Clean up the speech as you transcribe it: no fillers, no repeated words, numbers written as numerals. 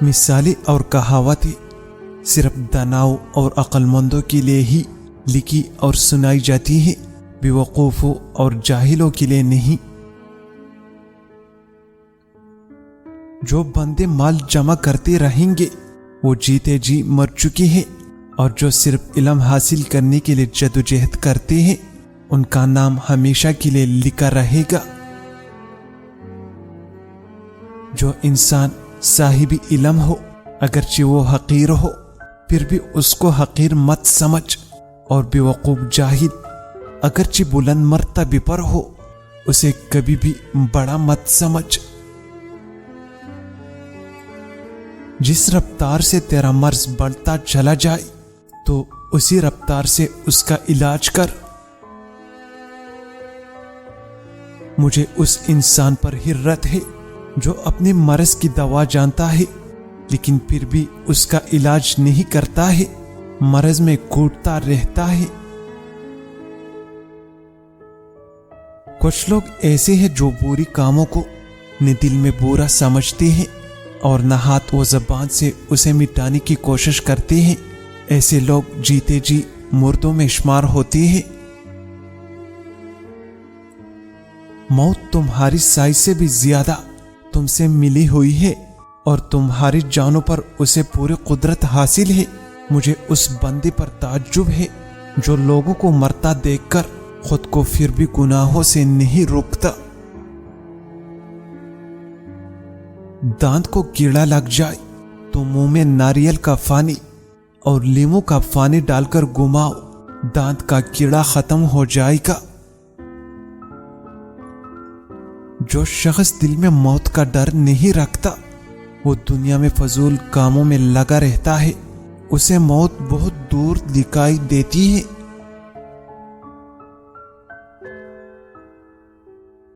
مثالیں اور کہاوتیں صرف داناؤں اور عقل مندوں کے لیے ہی لکھی اور سنائی جاتی ہیں، بیوقوفوں اور جاہلوں کے لیے نہیں۔ جو بندے مال جمع کرتے رہیں گے وہ جیتے جی مر چکے ہیں، اور جو صرف علم حاصل کرنے کے لیے جدوجہد کرتے ہیں ان کا نام ہمیشہ کے لیے لکھا رہے گا۔ جو انسان صاحب علم ہو اگرچہ وہ حقیر ہو، پھر بھی اس کو حقیر مت سمجھ، اور بیوقوف جاہل اگرچہ بلند مرتبے پر ہو اسے کبھی بھی بڑا مت سمجھ۔ جس رفتار سے تیرا مرض بڑھتا چلا جائے تو اسی رفتار سے اس کا علاج کر۔ مجھے اس انسان پر حیرت ہے جو اپنے مرض کی دوا جانتا ہے لیکن پھر بھی اس کا علاج نہیں کرتا ہے، مرض میں کوٹتا رہتا ہے۔ کچھ لوگ ایسے ہیں جو بری کاموں کو نہ دل میں برا سمجھتے ہیں اور نہ ہاتھ و زبان سے اسے مٹانے کی کوشش کرتے ہیں۔ ایسے لوگ جیتے جی مردوں میں شمار ہوتے ہیں۔ موت تمہاری سائز سے بھی زیادہ تم سے ملی ہوئی ہے اور تمہاری جانوں پر اسے پوری قدرت حاصل ہے۔ مجھے اس بندے پر تعجب ہے جو لوگوں کو مرتا دیکھ کر خود کو پھر بھی گناہوں سے نہیں روکتا۔ دانت کو کیڑا لگ جائے تو منہ میں ناریل کا پانی اور لیموں کا پانی ڈال کر گھماؤ، دانت کا کیڑا ختم ہو جائے گا۔ جو شخص دل میں موت کا ڈر نہیں رکھتا وہ دنیا میں فضول کاموں میں لگا رہتا ہے، اسے موت بہت دور دکھائی دیتی ہے۔